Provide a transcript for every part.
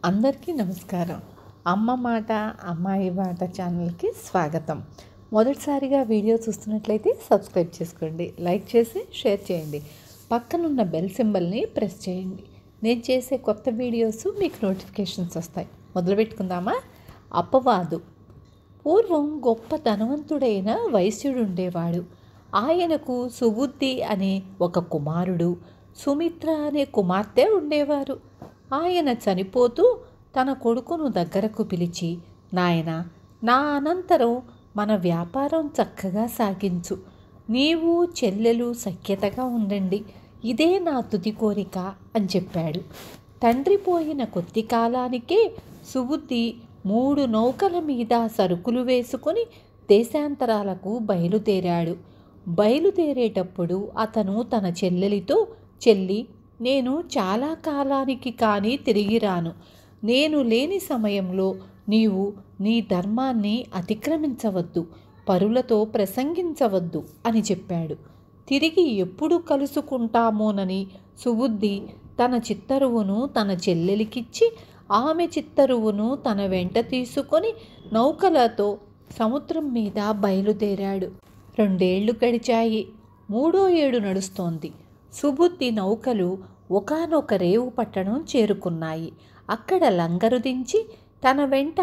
అందరికీ నమస్కారం. అమ్మ మాట అమ్మాయి మాట ఛానల్కి స్వాగతం. మొదటిసారిగా వీడియో చూస్తున్నట్లయితే సబ్స్క్రైబ్ చేసుకోండి, లైక్ చేసి షేర్ చేయండి, పక్కనున్న బెల్ సింబల్ని ప్రెస్ చేయండి. నేను చేసే కొత్త వీడియోస్ మీకు నోటిఫికేషన్స్ వస్తాయి. మొదలు పెట్టుకుందామా? అపవాదు. పూర్వం గొప్ప ధనవంతుడైన వైశ్యుడు ఉండేవాడు. ఆయనకు సుబుద్ధి అనే ఒక కుమారుడు, సుమిత్ర అనే కుమార్తె ఉండేవారు. ఆయన చనిపోతూ తన కొడుకును దగ్గరకు పిలిచి, నాయనా, నా అనంతరం మన వ్యాపారం చక్కగా సాగించు. నీవు చెల్లెలు సఖ్యతగా ఉండండి. ఇదే నా తుది కోరిక అని చెప్పాడు. తండ్రి పోయిన కొద్ది కాలానికే సుబుద్ధి 3 నౌకల మీద సరుకులు వేసుకొని దేశాంతరాలకు బయలుదేరాడు. బయలుదేరేటప్పుడు అతను తన చెల్లెలితో, చెల్లి, నేను చాలా కాలానికి కానీ తిరిగి రాను. నేను లేని సమయంలో నీవు నీ ధర్మాన్ని అతిక్రమించవద్దు, పరులతో ప్రసంగించవద్దు అని చెప్పాడు. తిరిగి ఎప్పుడు కలుసుకుంటామోనని సుబుద్ధి తన చిత్తరువును తన చెల్లెలికిచ్చి, ఆమె చిత్తరువును తన వెంట తీసుకొని నౌకలతో సముద్రం మీద బయలుదేరాడు. 2 ఏళ్లు గడిచాయి. 3వ ఏడు నడుస్తోంది. సుబుద్ధి నౌకలు ఒకానొక రేవు పట్టణం చేరుకున్నాయి. అక్కడ లంగరు దించి తన వెంట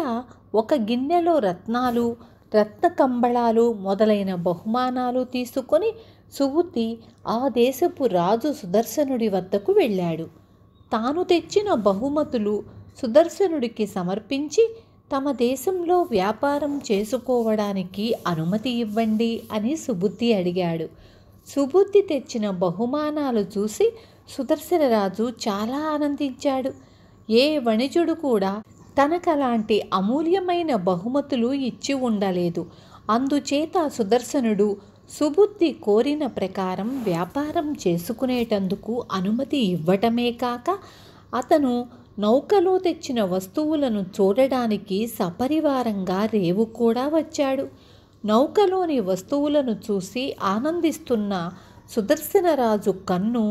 ఒక గిన్నెలో రత్నాలు, రత్న కంబళాలు మొదలైన బహుమానాలు తీసుకొని సుబుద్ధి ఆ దేశపు రాజు సుదర్శనుడి వద్దకు వెళ్ళాడు. తాను తెచ్చిన బహుమతులు సుదర్శనుడికి సమర్పించి, తమ దేశంలో వ్యాపారం చేసుకోవడానికి అనుమతి ఇవ్వండి అని సుబుద్ధి అడిగాడు. సుబుద్ధి తెచ్చిన బహుమానాలు చూసి సుదర్శనరాజు చాలా ఆనందించాడు. ఏ వణిజుడు కూడా తనకలాంటి అమూల్యమైన బహుమతులు ఇచ్చి ఉండలేదు. అందుచేత సుదర్శనుడు సుబుద్ధి కోరిన ప్రకారం వ్యాపారం చేసుకునేటందుకు అనుమతి ఇవ్వటమే కాక, అతను నౌకలో తెచ్చిన వస్తువులను చూడడానికి సపరివారంగా రేవు కూడా వచ్చాడు. నౌకలోని వస్తువులను చూసి ఆనందిస్తున్న సుదర్శనరాజు కన్ను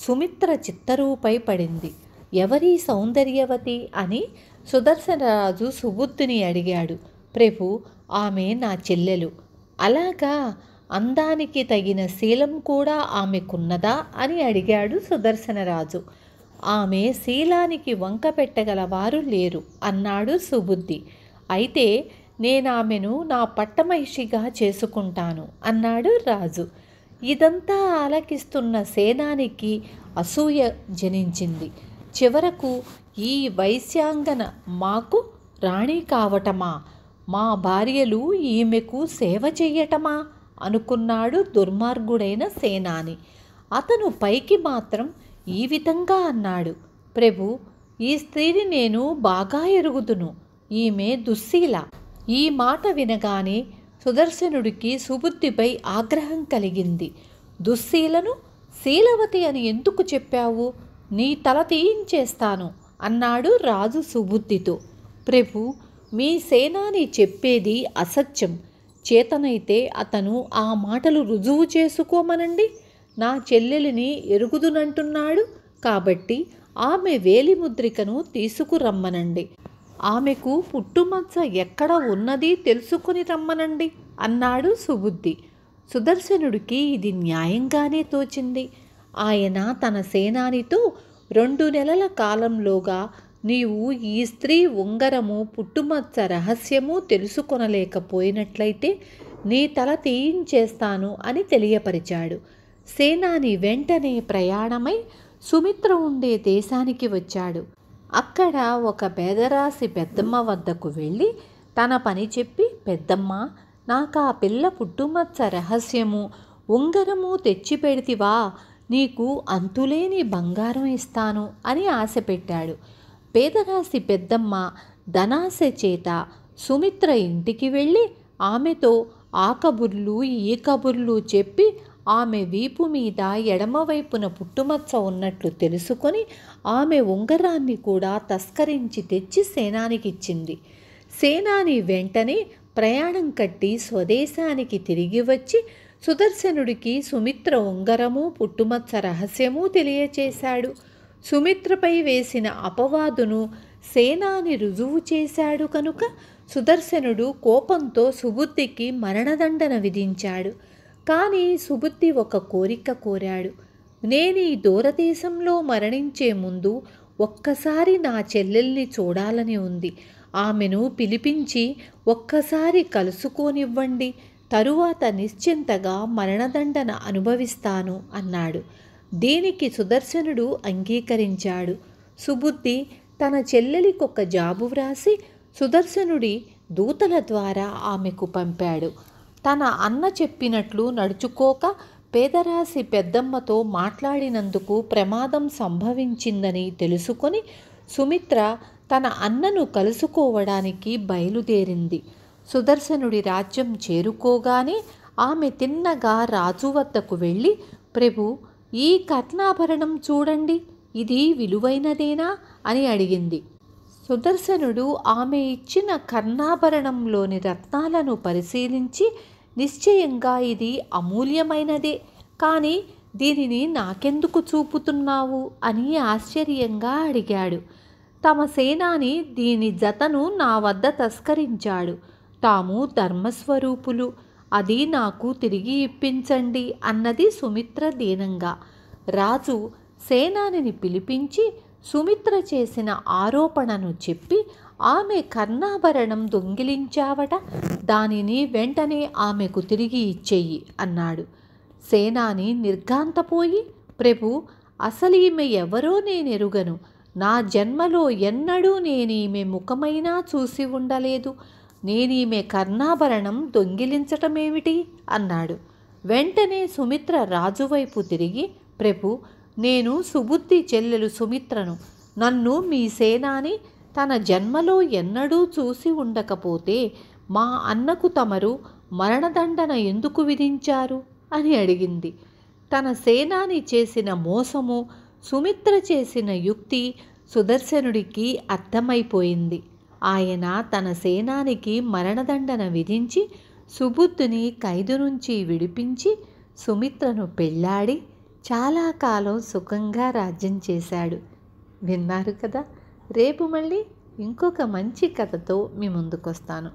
సుమిత్ర చిత్తరువుపై పడింది. ఎవరి సౌందర్యవతి అని సుదర్శనరాజు సుబుద్ధిని అడిగాడు. ప్రభు, ఆమె నా చెల్లెలు. అలాగా? అందానికి తగిన శీలం కూడా ఆమెకున్నదా అని అడిగాడు సుదర్శనరాజు. ఆమె శీలానికి వంక పెట్టగలవారు లేరు అన్నాడు సుబుద్ధి. అయితే నేనామెను నా పట్టమహిషిగా చేసుకుంటాను అన్నాడు రాజు. ఇదంతా ఆలకిస్తున్న సేనానికి అసూయ జనించింది. చివరకు ఈ వైశ్యాంగన మాకు రాణి కావటమా, మా భార్యలు ఈమెకు సేవ చెయ్యటమా అనుకున్నాడు దుర్మార్గుడైన సేనాని. అతను పైకి మాత్రం ఈ విధంగా అన్నాడు. ప్రభు, ఈ స్త్రీని నేను బాగా ఎరుగుదును. ఈమె దుశ్శీల. ఈ మాట వినగానే సుదర్శనుడికి సుబుద్ధిపై ఆగ్రహం కలిగింది. దుశ్శీలను శీలవతి అని ఎందుకు చెప్పావు? నీ తల తీయించేస్తాను అన్నాడు రాజు సుబుద్ధితో. ప్రభు, మీ సేనాని చెప్పేది అసత్యం. చేతనైతే అతను ఆ మాటలు రుజువు చేసుకోమనండి. నా చెల్లెలిని ఎరుగుదునంటున్నాడు కాబట్టి ఆమె వేలిముద్రికను తీసుకురమ్మనండి. ఆమెకు పుట్టుమచ్చ ఎక్కడ ఉన్నది తెలుసుకుని రమ్మనండి అన్నాడు సుబుద్ధి. సుదర్శనుడికి ఇది న్యాయంగానే తోచింది. ఆయన తన సేనానితో, 2 నెలల కాలంలోగా నీవు ఈ స్త్రీ ఉంగరము, పుట్టుమచ్చ రహస్యము తెలుసుకొనలేకపోయినట్లయితే నీ తల తీయించేస్తాను అని తెలియపరిచాడు. సేనాని వెంటనే ప్రయాణమై సుమిత్ర ఉండే దేశానికి వచ్చాడు. అక్కడ ఒక పేదరాశి పెద్దమ్మ వద్దకు వెళ్ళి తన పని చెప్పి, పెద్దమ్మ, నాకు ఆ పిల్ల పుట్టుమచ్చ రహస్యము, ఉంగరము తెచ్చిపెడితివా, నీకు అంతులేని బంగారం ఇస్తాను అని ఆశ పెట్టాడు. పేదరాశి పెద్దమ్మ ధనాశ చేత సుమిత్ర ఇంటికి వెళ్ళి ఆమెతో ఆ కబుర్లు ఈ కబుర్లు చెప్పి, ఆమె వీపు మీద ఎడమవైపున పుట్టుమచ్చ ఉన్నట్లు తెలుసుకొని ఆమె ఉంగరాన్ని కూడా తస్కరించి తెచ్చి సేనానికిచ్చింది. సేనాని వెంటనే ప్రయాణం కట్టి స్వదేశానికి తిరిగి వచ్చి సుదర్శనుడికి సుమిత్ర ఉంగరము, పుట్టుమచ్చ రహస్యము తెలియచేశాడు. సుమిత్రపై వేసిన అపవాదును సేనాని రుజువు చేశాడు కనుక సుదర్శనుడు కోపంతో సుబుద్ధికి మరణదండన విధించాడు. కానీ సుబుద్ధి ఒక కోరిక కోరాడు. నేను ఈ దూరదేశంలో మరణించే ముందు ఒక్కసారి నా చెల్లెల్ని చూడాలని ఉంది. ఆమెను పిలిపించి ఒక్కసారి కలుసుకోనివ్వండి, తరువాత నిశ్చింతగా మరణదండన అనుభవిస్తాను అన్నాడు. దీనికి సుదర్శనుడు అంగీకరించాడు. సుబుద్ధి తన చెల్లెలికొక జాబు వ్రాసి సుదర్శనుడి దూతల ద్వారా ఆమెకు పంపాడు. తన అన్న చెప్పినట్లు నడుచుకోక పేదరాశి పెద్దమ్మతో మాట్లాడినందుకు ప్రమాదం సంభవించిందని తెలుసుకొని సుమిత్ర తన అన్నను కలుసుకోవడానికి బయలుదేరింది. సుదర్శనుడి రాజ్యం చేరుకోగానే ఆమె తిన్నగా రాజు వద్దకు వెళ్ళి, ప్రభు, ఈ కర్ణాభరణం చూడండి, ఇది విలువైనదేనా అని అడిగింది. సుదర్శనుడు ఆమె ఇచ్చిన కర్ణాభరణంలోని రత్నాలను పరిశీలించి, నిశ్చయంగా ఇది అమూల్యమైనదే, కానీ దీనిని నాకెందుకు చూపుతున్నావు అని ఆశ్చర్యంగా అడిగాడు. తమ సేనాని దీని జతను నా వద్ద తస్కరించాడు. తాము ధర్మస్వరూపులు, అది నాకు తిరిగి ఇప్పించండి అన్నది సుమిత్ర దీనంగా. రాజు సేనానిని పిలిపించి సుమిత్ర చేసిన ఆరోపణను చెప్పి, ఆమె కర్ణాభరణం దొంగిలించావట, దానిని వెంటనే ఆమెకు తిరిగి ఇచ్చేయి అన్నాడు. సేనాని నిర్ఘాంతపోయి, ప్రభు, అసలు ఈమె ఎవరో నేనెరుగను. నా జన్మలో ఎన్నడూ నేనీమె ముఖమైనా చూసి ఉండలేదు. నేనీమె కర్ణాభరణం దొంగిలించటమేమిటి అన్నాడు. వెంటనే సుమిత్ర రాజువైపు తిరిగి, ప్రభు, నేను సుబుద్ధి చెల్లెలు సుమిత్రను. నన్ను మీ సేనాని తన జన్మలో ఎన్నడూ చూసి ఉండకపోతే మా అన్నకు తమరు మరణదండన ఎందుకు విధించారు అని అడిగింది. తన సేనాని చేసిన మోసము, సుమిత్ర చేసిన యుక్తి సుదర్శనుడికి అర్థమైపోయింది. ఆయన తన సేనానికి మరణదండన విధించి సుబుద్ధిని ఖైదు నుంచి విడిపించి సుమిత్రను పెళ్ళాడి చాలా కాలం సుఖంగా రాజ్యం చేశాడు. విన్నారు కదా. రేపు మళ్ళీ ఇంకొక మంచి కథతో మీ ముందుకొస్తాను.